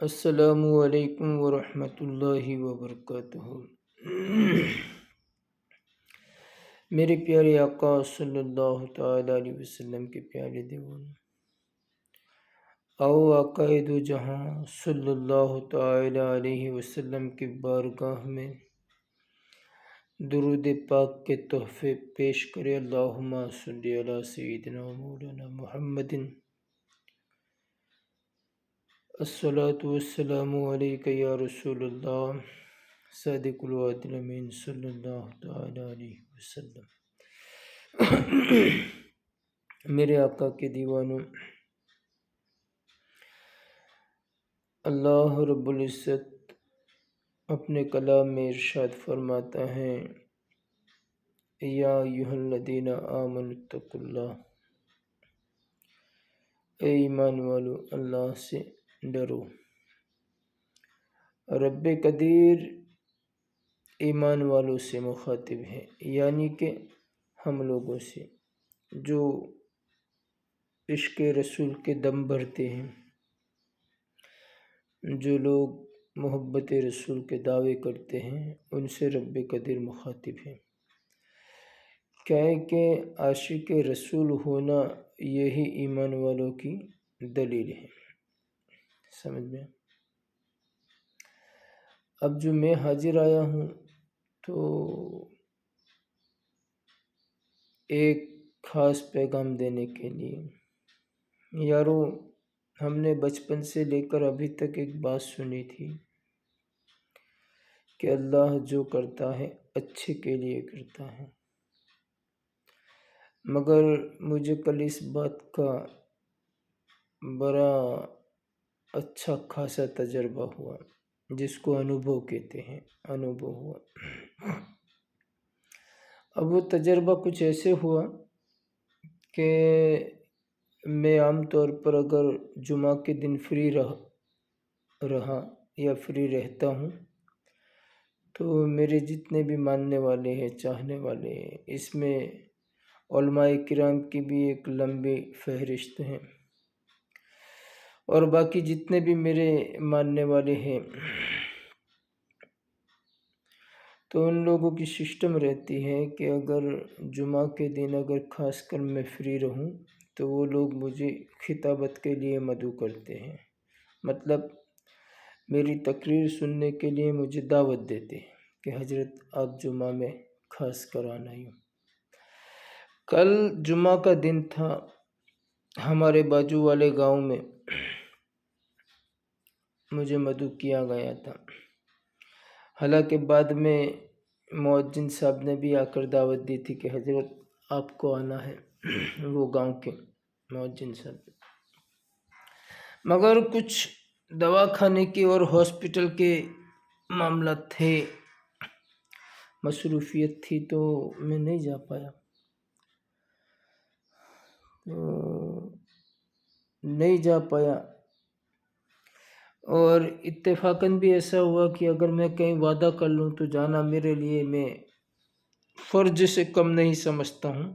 السلام علیکم ورحمۃ اللہ وبرکاتہ۔ میرے پیارے آقا صلی اللہ تعالی علیہ وسلم کے پیارے دیوان، آؤ آقا دو جہاں صلی اللہ تعالی علیہ وسلم کی بارگاہ میں درود پاک کے تحفے پیش کرے۔ اللہم صلی علی سیدنا مولانا محمد۔ الصلاۃ والسلام علیک یا رسول اللہ صادق الوعد الامین صلی اللہ تعالی علیہ وسلم۔ میرے آقا کے دیوانوں، اللہ رب العزت اپنے کلام میں ارشاد فرماتا ہے، یا ایھا الذین آمنوا اتقوا اللہ، اے ایمان والو اللہ سے ڈرو۔ رب قدیر ایمان والوں سے مخاطب ہے، یعنی کہ ہم لوگوں سے جو عشق رسول کے دم بھرتے ہیں، جو لوگ محبت رسول کے دعوے کرتے ہیں، ان سے رب قدیر مخاطب ہے۔ کیا ہے کہ عاشق رسول ہونا یہی ایمان والوں کی دلیل ہے۔ سمجھ میں؟ اب جو میں حاضر آیا ہوں تو ایک خاص پیغام دینے کے لیے۔ یارو، ہم نے بچپن سے لے کر ابھی تک ایک بات سنی تھی کہ اللہ جو کرتا ہے اچھے کے لیے کرتا ہے، مگر مجھے کل اس بات کا بڑا اچھا خاصا تجربہ ہوا، جس کو انوبھو کہتے ہیں۔ انوبھو ہوا۔ اب وہ تجربہ کچھ ایسے ہوا کہ میں عام طور پر اگر جمعہ کے دن فری رہا یا فری رہتا ہوں تو میرے جتنے بھی ماننے والے ہیں، چاہنے والے ہیں، اس میں علماء کرام کی بھی ایک لمبی فہرست ہے، اور باقی جتنے بھی میرے ماننے والے ہیں تو ان لوگوں کی سسٹم رہتی ہے کہ اگر جمعہ کے دن اگر خاص کر میں فری رہوں تو وہ لوگ مجھے خطابت کے لیے مدعو کرتے ہیں، مطلب میری تقریر سننے کے لیے مجھے دعوت دیتے ہیں کہ حضرت آپ جمعہ میں خاص کر آنا ہی۔ کل جمعہ کا دن تھا، ہمارے بازو والے گاؤں میں مجھے مدعو کیا گیا تھا۔ حالانکہ بعد میں مؤذن صاحب نے بھی آ کر دعوت دی تھی کہ حضرت آپ کو آنا ہے، وہ گاؤں کے مؤذن صاحب، مگر کچھ دواخانے کے اور ہاسپٹل کے معاملات تھے، مصروفیت تھی، تو میں نہیں جا پایا۔ اور اتفاقاً بھی ایسا ہوا کہ اگر میں کہیں وعدہ کر لوں تو جانا میرے لیے میں فرض سے کم نہیں سمجھتا ہوں۔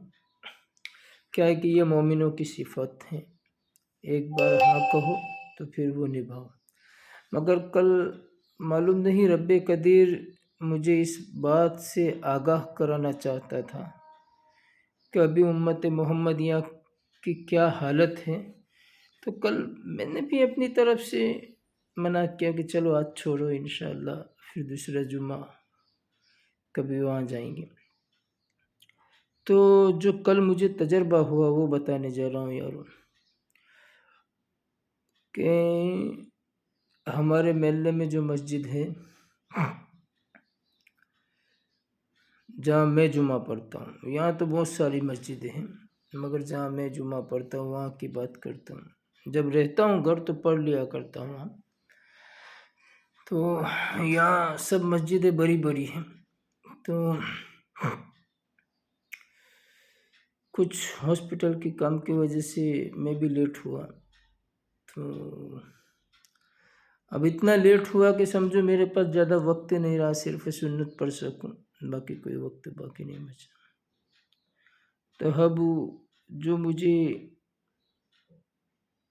کیا ہے کہ یہ مومنوں کی صفت ہے، ایک بار ہاں کہو تو پھر وہ نبھاؤ۔ مگر کل معلوم نہیں رب قدیر مجھے اس بات سے آگاہ کرانا چاہتا تھا کہ ابھی امت محمدیہ کی کیا حالت ہے، تو کل میں نے بھی اپنی طرف سے منع کیا کہ چلو آج چھوڑو، انشاءاللہ پھر دوسرا جمعہ کبھی وہاں جائیں گے۔ تو جو کل مجھے تجربہ ہوا وہ بتانے جا رہا ہوں یارو، کہ ہمارے محلے میں جو مسجد ہے جہاں میں جمعہ پڑھتا ہوں، یہاں تو بہت ساری مسجدیں ہیں، مگر جہاں میں جمعہ پڑھتا ہوں وہاں کی بات کرتا ہوں۔ جب رہتا ہوں گھر تو پڑھ لیا کرتا ہوں وہاں، تو یہاں سب مسجدیں بڑی بڑی ہیں، تو کچھ ہاسپٹل کے کام کی وجہ سے میں بھی لیٹ ہوا، تو اب اتنا لیٹ ہوا کہ سمجھو میرے پاس زیادہ وقت نہیں رہا صرف سنت پڑھ سکوں، باقی کوئی وقت باقی نہیں بچا۔ تو اب جو مجھے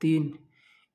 3,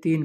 3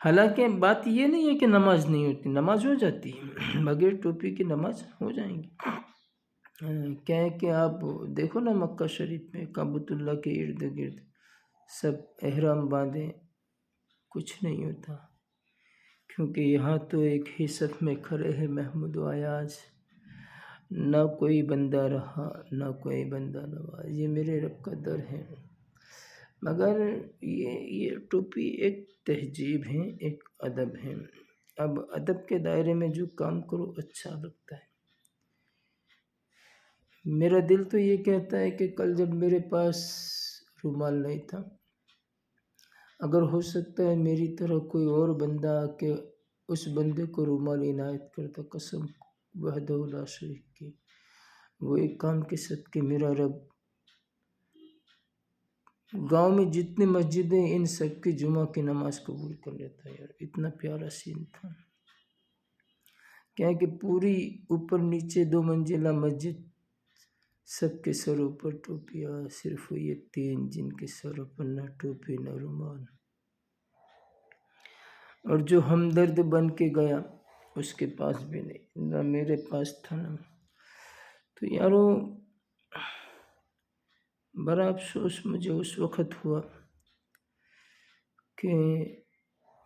حالانکہ بات یہ نہیں ہے کہ نماز نہیں ہوتی، نماز ہو جاتی ہے، بغیر ٹوپی کی نماز ہو جائیں گی۔ کیا ہے کہ آپ دیکھو نا مکہ شریف میں کعبۃ اللہ کے ارد گرد سب احرام باندھے، کچھ نہیں ہوتا، کیونکہ یہاں تو ایک ہی صف میں کھڑے ہیں محمود و ایاز، نہ کوئی بندہ رہا نہ کوئی بندہ نواز، یہ میرے رب کا در ہے۔ مگر یہ ٹوپی ایک تہذیب ہے، ایک ادب ہے۔ اب ادب کے دائرے میں جو کام کرو اچھا لگتا ہے۔ میرا دل تو یہ کہتا ہے کہ کل جب میرے پاس رومال نہیں تھا، اگر ہو سکتا ہے میری طرح کوئی اور بندہ آ کے اس بندے کو رومال عنایت کرتا، قسم وحدہ لا شریک کی، وہ ایک کام کے صدقے میرا رب گاؤں میں جتنی مسجدیں ان سب کی جمعہ کی نماز قبول کر لیتا ہے۔ یار اتنا پیارا سین تھا، کیا کہ پوری اوپر نیچے 2 منزلہ مسجد، سب کے سروں پر ٹوپیاں، صرف یہ 3 جن کے سروں پر نہ ٹوپی نہ رومال، اور جو ہمدرد بن کے گیا اس کے پاس بھی نہیں، نہ میرے پاس تھا نہ۔ تو یارو بڑا افسوس مجھے اس وقت ہوا کہ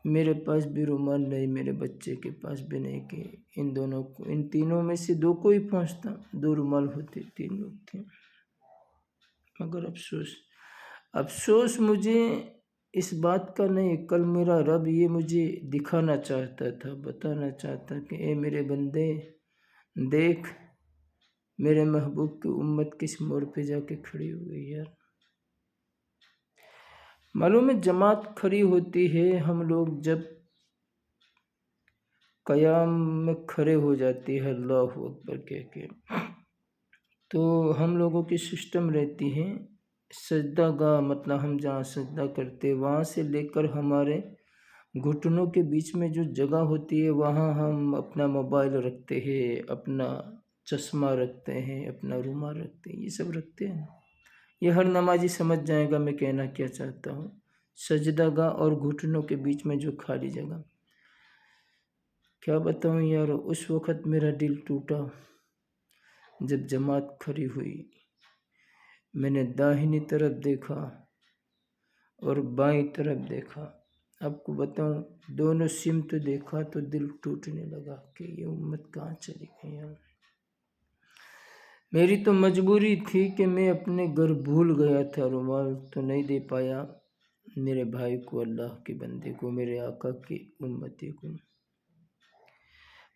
میرے پاس بھی رومال نہیں، میرے بچے کے پاس بھی نہیں، کہ ان تینوں میں سے 2 کو ہی پہنچتا، 2 رومال ہوتے، 3 لوگ تھے۔ مگر افسوس مجھے اس بات کا نہیں، کل میرا رب یہ مجھے دکھانا چاہتا تھا، بتانا چاہتا کہ اے میرے بندے دیکھ میرے محبوب کی امت کس موڑ پہ جا کے کھڑی ہو گئی۔ یار معلوم ہے جماعت کھڑی ہوتی ہے، ہم لوگ جب قیام میں کھڑے ہو جاتی ہے اللہ اکبر کہہ کے، تو ہم لوگوں کی سسٹم رہتی ہے سجدہ گاہ، مطلب ہم جہاں سجدہ کرتے وہاں سے لے کر ہمارے گھٹنوں کے بیچ میں جو جگہ ہوتی ہے وہاں ہم اپنا موبائل رکھتے ہیں، اپنا چشمہ رکھتے ہیں، اپنا رومال رکھتے ہیں، یہ سب رکھتے ہیں۔ یہ ہر نمازی سمجھ جائے گا میں کہنا کیا چاہتا ہوں، سجدہ گاہ اور گھٹنوں کے بیچ میں جو خالی جگہ۔ کیا بتاؤں یار، اس وقت میرا دل ٹوٹا جب جماعت کھڑی ہوئی، میں نے داہنی طرف دیکھا اور بائیں طرف دیکھا، آپ کو بتاؤں دونوں سمت دیکھا تو دل ٹوٹنے لگا کہ یہ امت کہاں چلی گئی یار۔ میری تو مجبوری تھی کہ میں اپنے گھر بھول گیا تھا، رومال تو نہیں دے پایا میرے بھائی کو، اللہ کے بندے کو، میرے آقا کی امتی کو۔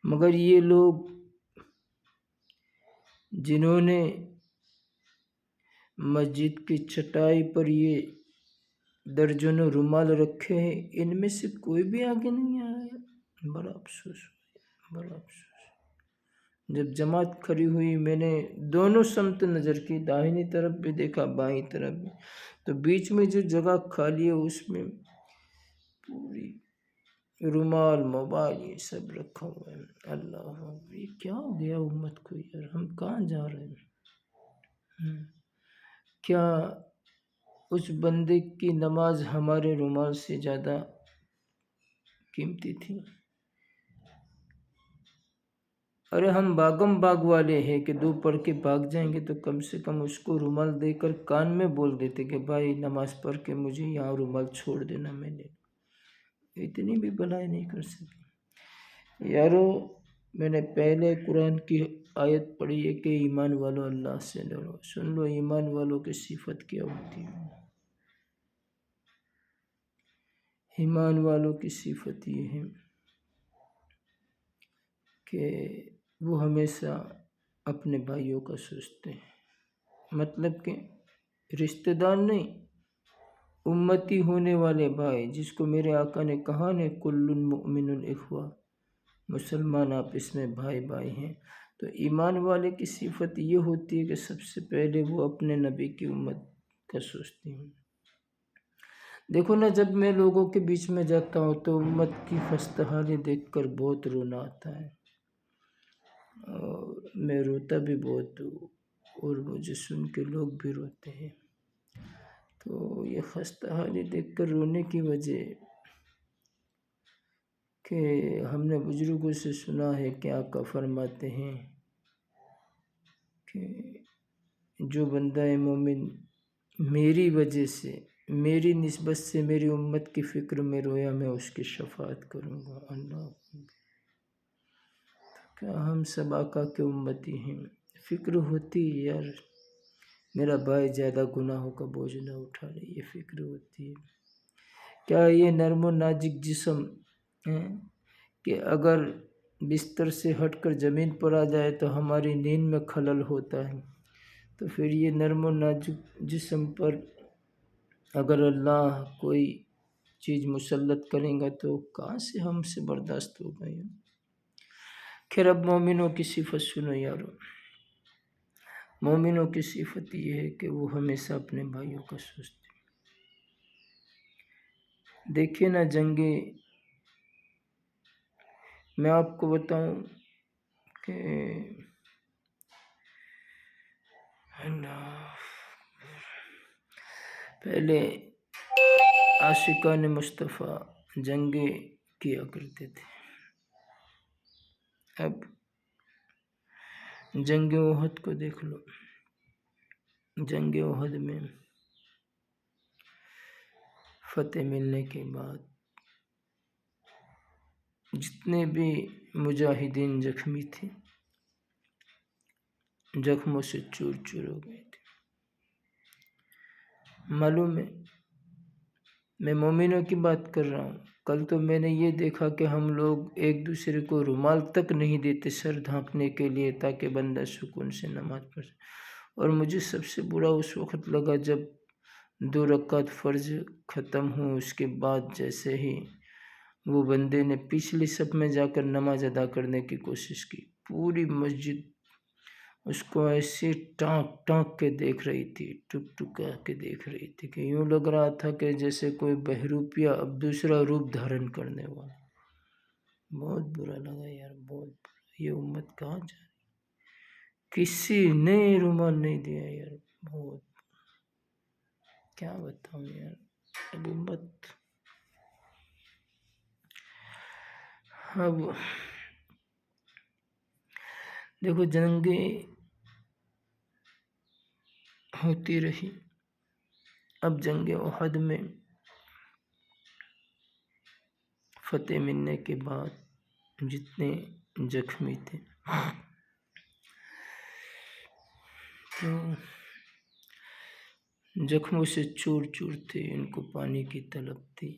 مگر یہ لوگ جنہوں نے مسجد کی چٹائی پر یہ درجنوں رومال رکھے ہیں، ان میں سے کوئی بھی آگے نہیں آیا۔ بڑا افسوس، بڑا افسوس۔ جب جماعت کھڑی ہوئی میں نے دونوں سمت نظر کی، داہنی طرف بھی دیکھا بائیں طرف بھی، تو بیچ میں جو جگہ خالی ہے اس میں پوری رومال موبائل یہ سب رکھا ہوا ہے۔ اللہ یہ کیا ہو گیا امت کو یار، ہم کہاں جا رہے ہیں؟ کیا اس بندے کی نماز ہمارے رومال سے زیادہ قیمتی تھی؟ ارے ہم باغم باغ والے ہیں کہ 2 پڑھ کے بھاگ جائیں گے تو کم سے کم اس کو رومال دے کر کان میں بول دیتے کہ بھائی نماز پڑھ کے مجھے یہاں رومال چھوڑ دینا، میں نے اتنی بھی بھلائی نہیں کر سکی۔ یارو میں نے پہلے قرآن کی آیت پڑھی ہے کہ ایمان والو اللہ سے ڈرو، سن لو ایمان والوں کی صفت کیا ہوتی ہے۔ ایمان والوں کی صفت یہ ہے کہ وہ ہمیشہ اپنے بھائیوں کا سوچتے ہیں، مطلب کہ رشتہ دار نہیں، امتی ہونے والے بھائی، جس کو میرے آقا نے کہا نا کل مؤمن اخوہ، مسلمان آپس میں بھائی بھائی ہیں۔ تو ایمان والے کی صفت یہ ہوتی ہے کہ سب سے پہلے وہ اپنے نبی کی امت کا سوچتے ہیں۔ دیکھو نا جب میں لوگوں کے بیچ میں جاتا ہوں تو امت کی خستہ حالی دیکھ کر بہت رونا آتا ہے، اور میں روتا بھی بہت ہوں، اور مجھے سن کے لوگ بھی روتے ہیں۔ تو یہ خستہ حالی دیکھ کر رونے کی وجہ کہ ہم نے بزرگوں سے سنا ہے کہ آقا فرماتے ہیں کہ جو بندہ مومن میری وجہ سے، میری نسبت سے میری امت کی فکر میں رویا، میں اس کی شفاعت کروں گا۔ اللہ، کیا ہم سب آقا کے امتی ہیں؟ فکر ہوتی یار میرا بھائی زیادہ گناہوں کا بوجھ نہ اٹھا لے، یہ فکر ہوتی ہے۔ کیا یہ نرم و نازک جسم ہے کہ اگر بستر سے ہٹ کر زمین پر آ جائے تو ہماری نیند میں خلل ہوتا ہے، تو پھر یہ نرم و نازک جسم پر اگر اللہ کوئی چیز مسلط کریں گا تو کہاں سے ہم سے برداشت ہوگا؟ خیر، اب مومنوں کی صفت سنو یارو۔ مومنوں کی صفت یہ ہے کہ وہ ہمیشہ اپنے بھائیوں کا سوچتے ہیں۔ دیکھیں نا جنگیں، میں آپ کو بتاؤں کہ پہلے عاشقان مصطفیٰ جنگیں کیا کرتے تھے، اب جنگ احد کو دیکھ لو۔ جنگ احد میں فتح ملنے کے بعد جتنے بھی مجاہدین زخمی تھے، زخموں سے چور چور ہو گئے تھے۔ معلوم ہے میں مومنوں کی بات کر رہا ہوں۔ کل تو میں نے یہ دیکھا کہ ہم لوگ ایک دوسرے کو رومال تک نہیں دیتے سر ڈھانکنے کے لیے تاکہ بندہ سکون سے نماز پڑھ سکے۔ اور مجھے سب سے برا اس وقت لگا جب 2 رکعت فرض ختم ہوں، اس کے بعد جیسے ہی وہ بندے نے پچھلی صف میں جا کر نماز ادا کرنے کی کوشش کی، پوری مسجد اس کو ایسے ٹانک ٹانک کے دیکھ رہی تھی، ٹک ٹکا کے دیکھ رہی تھی کہ یوں لگ رہا تھا کہ جیسے کوئی بہروپیہ اب دوسرا روپ دھارن کرنے والا۔ بہت برا لگا یار، بہت برا۔ یہ امت کہاں جا رہی؟ کسی نے رومال نہیں دیا یار، بہت کیا بتاؤں یار اب امت۔ اب دیکھو جنگیں ہوتی رہی، اب جنگ احد میں فتح ملنے کے بعد جتنے زخمی تھے تو زخموں سے چور چور تھے، ان کو پانی کی طلب تھی۔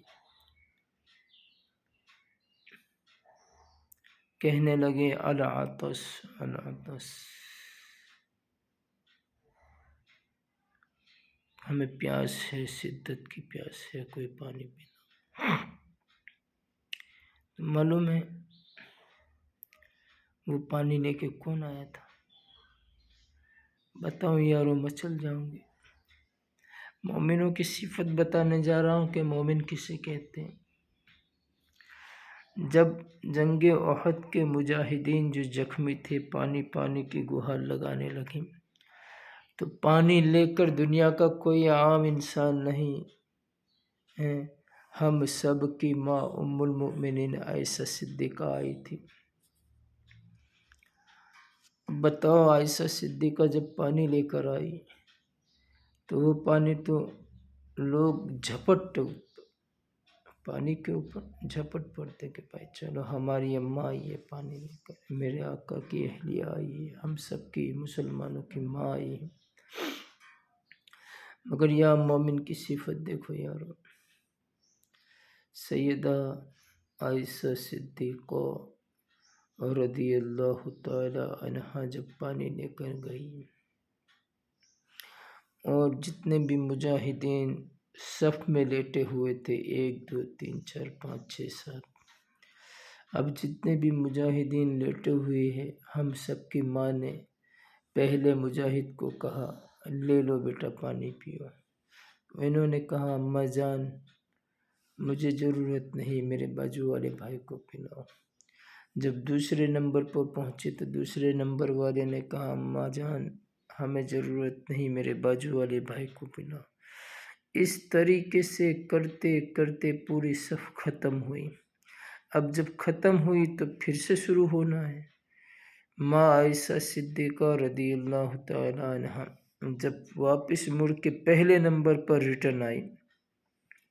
کہنے لگے العطش العطش، ہمیں پیاس ہے، شدت کی پیاس ہے، کوئی پانی پینا۔ معلوم ہے وہ پانی لے کے کون آیا تھا؟ بتاؤں یارو، مچل جاؤں گے۔ مومنوں کی صفت بتانے جا رہا ہوں کہ مومن کسے کہتے ہیں۔ جب جنگ احد کے مجاہدین جو زخمی تھے پانی پانی کی گہار لگانے لگے تو پانی لے کر دنیا کا کوئی عام انسان نہیں ہے، ہم سب کی ماں ام المؤمنین عائشہ صدیقہ آئی تھی۔ بتاؤ عائشہ صدیقہ جب پانی لے کر آئی تو وہ پانی تو لوگ جھپٹ پانی کے اوپر جھپٹ پڑتے کہ بھائی چلو ہماری اماں آئی ہے پانی لے کر، میرے آقا کی اہلیہ آئی ہے، ہم سب کی مسلمانوں کی ماں آئی ہے۔ مگر یہاں مومن کی صفت دیکھو یارو، سیدہ عائشہ صدیقہ رضی اللہ تعالی عنہا جب پانی لے کر گئی اور جتنے بھی مجاہدین صف میں لیٹے ہوئے تھے، 1 2 3 4 5 6 7، اب جتنے بھی مجاہدین لیٹے ہوئے ہیں، ہم سب کی ماں نے پہلے مجاہد کو کہا لے لو بیٹا پانی پیو۔ انہوں نے کہا اماں جان مجھے ضرورت نہیں، میرے بازو والے بھائی کو پلاؤ۔ جب دوسرے نمبر پر پہنچے تو دوسرے نمبر والے نے کہا اماں جان ہمیں ضرورت نہیں، میرے بازو والے بھائی کو پلاؤ۔ اس طریقے سے کرتے کرتے پوری صف ختم ہوئی۔ اب جب ختم ہوئی تو پھر سے شروع ہونا ہے۔ ماں عائشہ صدیقہ رضی اللہ تعالیٰ عنہا جب واپس مڑ کے پہلے نمبر پر ریٹرن آئی،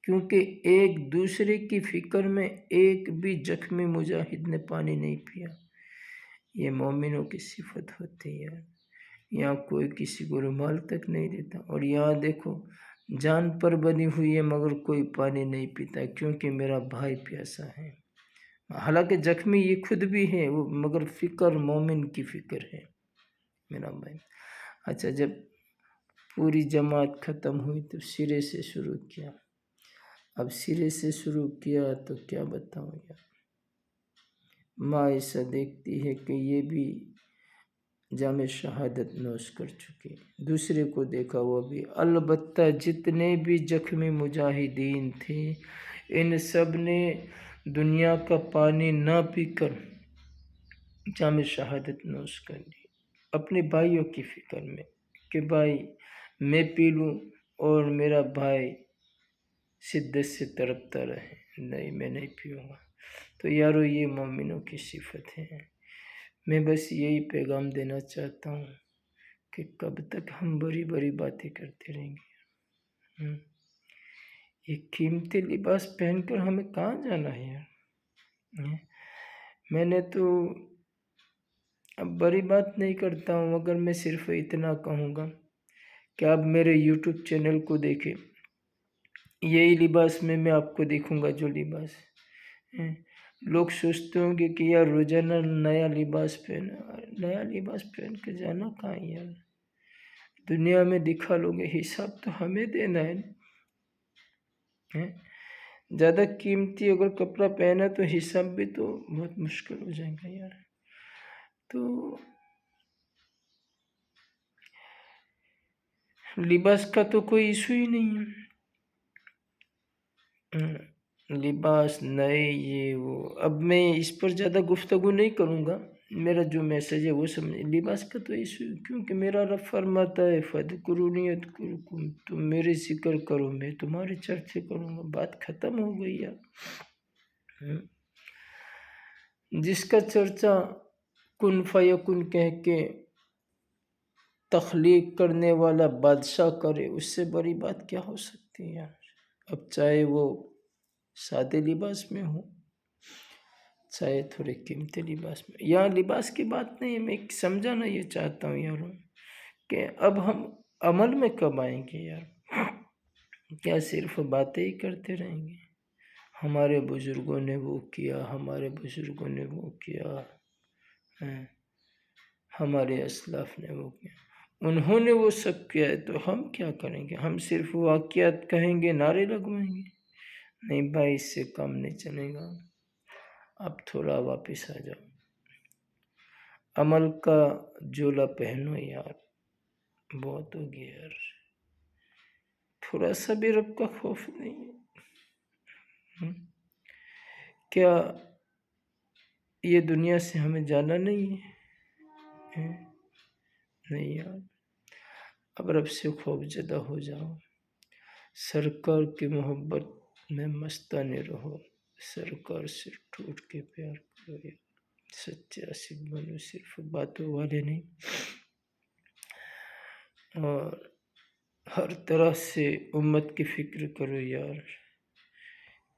کیونکہ ایک دوسرے کی فکر میں ایک بھی زخمی مجاہد نے پانی نہیں پیا۔ یہ مومنوں کی صفت ہوتی ہے۔ یہاں کوئی کسی کو رومال تک نہیں دیتا، اور یہاں دیکھو جان پر بنی ہوئی ہے مگر کوئی پانی نہیں پیتا کیونکہ میرا بھائی پیاسا ہے۔ حالانکہ زخمی یہ خود بھی ہے وہ، مگر فکر مومن کی فکر ہے میرا بھائی۔ اچھا، جب پوری جماعت ختم ہوئی تو سرے سے شروع کیا۔ اب سرے سے شروع کیا تو کیا بتاؤں یار۔ ماں عائشہ دیکھتی ہے کہ یہ بھی جام شہادت نوش کر چکے، دوسرے کو دیکھا وہ بھی۔ البتہ جتنے بھی زخمی مجاہدین تھے ان سب نے دنیا کا پانی نہ پی کر جام شہادت نوش کر لی، اپنے بھائیوں کی فکر میں کہ بھائی میں پی لوں اور میرا بھائی شدت سے تڑپتا رہے، نہیں میں نہیں پیوں گا۔ تو یارو یہ مومنوں کی صفت ہے۔ میں بس یہی پیغام دینا چاہتا ہوں کہ کب تک ہم بڑی بڑی باتیں کرتے رہیں گے۔ یہ قیمتی لباس پہن کر ہمیں کہاں جانا ہے یار؟ میں نے تو اب بڑی بات نہیں کرتا ہوں، مگر میں صرف اتنا کہوں گا کہ آپ میرے یوٹیوب چینل کو دیکھیں، یہی لباس میں آپ کو دیکھوں گا جو لباس لوگ سوچتے ہوں گے کہ یار روزانہ نیا لباس پہن کے جانا کہاں یار؟ دنیا میں دکھا لو گے، حساب تو ہمیں دینا ہے۔ زیادہ قیمتی اگر کپڑا پہنا تو حساب بھی تو بہت مشکل ہو جائے گا یار۔ تو لباس کا تو کوئی ایشو ہی نہیں ہے، لباس نئے یہ وہ۔ اب میں اس پر زیادہ گفتگو نہیں کروں گا، میرا جو میسج ہے وہ سمجھ۔ لباس کا تو ایشو کیونکہ میرا رب فرماتا ہے فَاذْكُرُونِی اذْکُرْکُم، تم میرے ذکر کرو میں تمہارے چرچے کروں گا۔ بات ختم ہو گئی یار۔ جس کا چرچا کن فیکن کہہ کے تخلیق کرنے والا بادشاہ کرے، اس سے بڑی بات کیا ہو سکتی ہے یار۔ اب چاہے وہ سادے لباس میں ہو چاہے تھوڑے قیمتی لباس میں، یہاں لباس کی بات نہیں ہے، میں سمجھانا یہ چاہتا ہوں یاروں کہ اب ہم عمل میں کب آئیں گے یار؟ کیا صرف باتیں ہی کرتے رہیں گے؟ ہمارے بزرگوں نے وہ کیا، ہمارے بزرگوں نے وہ کیا، ہمارے اسلاف نے وہ کیا، انہوں نے وہ سب کیا ہے، تو ہم کیا کریں گے؟ ہم صرف واقعات کہیں گے، نعرے لگوائیں گے؟ نہیں بھائی، اس سے کام نہیں چلے گا۔ اب تھوڑا واپس آ جاؤ، عمل کا جولا پہنو یار، بہت ہو گیا یار۔ تھوڑا سا بھی رب کا خوف نہیں ہے؟ کیا یہ دنیا سے ہمیں جانا نہیں ہے؟ نہیں یار، اب رب سے خوف زدہ ہو جاؤ، سرکار کی محبت میں مستانے رہو، سرکار سے ٹوٹ کے پیار کرو یار، سچے عاشق بنو، صرف باتوں والے نہیں، اور ہر طرح سے امت کی فکر کرو یار۔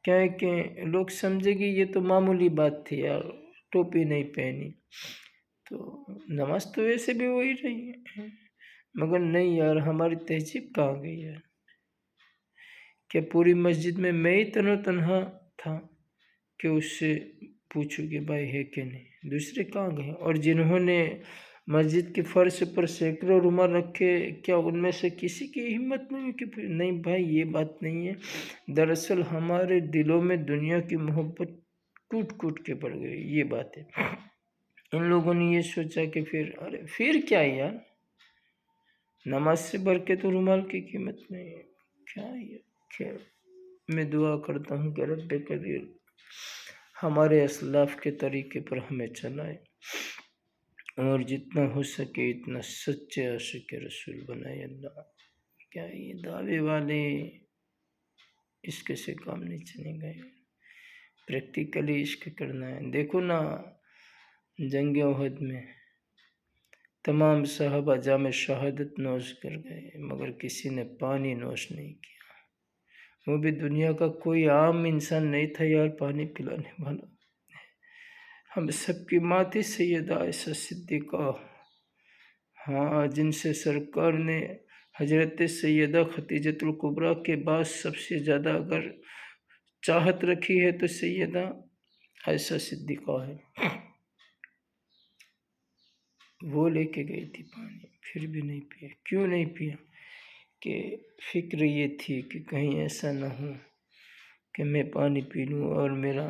کیا ہے کہ لوگ سمجھے گی یہ تو معمولی بات تھی یار، ٹوپی نہیں پہنی تو نماز تو ویسے بھی وہی رہی ہے، مگر نہیں یار، ہماری تہذیب کہاں گئی ہے؟ کہ پوری مسجد میں ہی تنہا تھا کہ اس سے پوچھو کہ بھائی ہے کہ نہیں، دوسرے کہاں گئے؟ اور جنہوں نے مسجد کے فرش پر سینکڑوں رومال رکھے، کیا ان میں سے کسی کی ہمت نہیں کہ نہیں بھائی یہ بات نہیں ہے؟ دراصل ہمارے دلوں میں دنیا کی محبت کوٹ کے پڑ گئی، یہ بات ہے۔ ان لوگوں نے یہ سوچا کہ پھر کیا ہے یار، نماز سے بڑھ کے تو رومال کی قیمت نہیں ہے، کیا ہے؟ خیر، میں دعا کرتا ہوں کہ رب قدیر ہمارے اسلاف کے طریقے پر ہمیں چلائے، اور جتنا ہو سکے اتنا سچے عاشق رسول بنائے اللہ۔ کیا یہ دعوے والے اس کے سے کام نہیں چلیں گے؟ پریکٹیکلی عشق کرنا ہے. دیکھو نا جنگ احد میں تمام صحابہ جام شہادت نوش کر گئے مگر کسی نے پانی نوش نہیں کیا. وہ بھی دنیا کا کوئی عام انسان نہیں تھا یار پانی پلانے والا. ہم سب کی ماں تھی سیدہ عائشہ صدیقہ، ہاں، جن سے سرکار نے حضرت سیدہ خدیجۃ الکبریٰ کے بعد سب سے زیادہ اگر چاہت رکھی ہے تو سیدہ عائشہ صدیقہ ہے. وہ لے کے گئی تھی پانی، پھر بھی نہیں پیا. کیوں نہیں پیا؟ کہ فکر یہ تھی کہ کہیں ایسا نہ ہو کہ میں پانی پی لوں اور میرا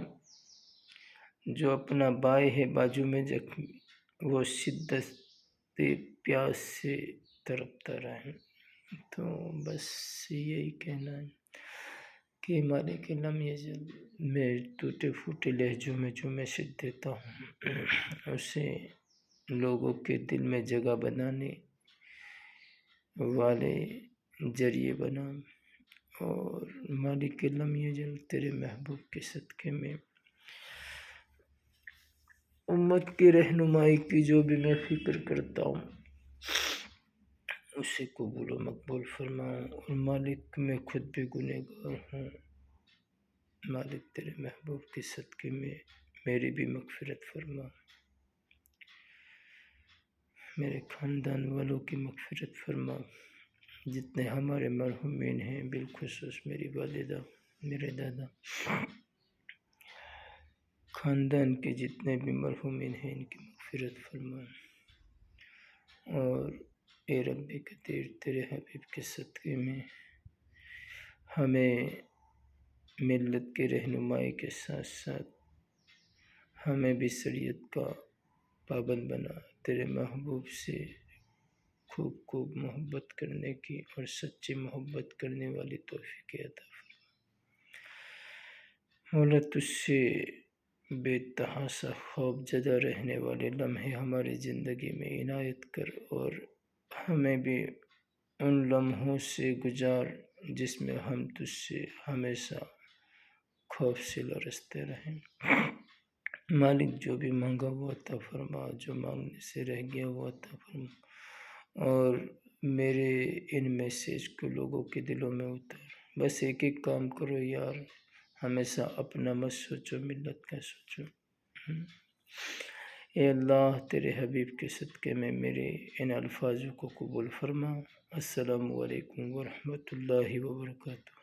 جو اپنا بھائی ہے بازو میں زخمی وہ شدت پیاس سے تڑپتا رہے. تو بس یہی کہنا ہے کہ مالک لم یزل میں ٹوٹے پھوٹے لہجوں میں جو میسج دیتا ہوں اسے لوگوں کے دل میں جگہ بنانے والے ذریعے بنا، اور مالک لم یزل تیرے محبوب کے صدقے میں امت کی رہنمائی کی جو بھی میں فکر کرتا ہوں اسے قبول و مقبول فرماؤں. اور مالک میں خود بھی گنہگار ہوں، مالک تیرے محبوب کے صدقے میں میری بھی مغفرت فرما، میرے خاندان والوں کی مغفرت فرما، جتنے ہمارے مرحومین ہیں بالخصوص میری والدہ، میرے دادا، خاندان کے جتنے بھی مرحومین ہیں ان کی مغفرت فرما. اور اے رب قدیر تیرے حبیب کے صدقے میں ہمیں ملت کی رہنمائی کے ساتھ ساتھ ہمیں بھی شریعت کا پابند بنا، تیرے محبوب سے خوب خوب محبت کرنے کی اور سچی محبت کرنے والی توفیق عطا فرما. مولا تجھ سے بے تحاشا خوف زدہ رہنے والے لمحے ہماری زندگی میں عنایت کر، اور ہمیں بھی ان لمحوں سے گزار جس میں ہم تجھ سے ہمیشہ خوف سے لرزتے رہیں. مالک جو بھی مانگا وہ عطا فرما، جو مانگنے سے رہ گیا وہ عطا فرما، اور میرے ان میسیج کو لوگوں کے دلوں میں اتار. بس ایک ایک کام کرو یار، ہمیشہ اپنا مت سوچو، ملت کا سوچو. اے اللہ تیرے حبیب کے صدقے میں میرے ان الفاظوں کو قبول فرما. السلام علیکم ورحمۃ اللہ وبرکاتہ.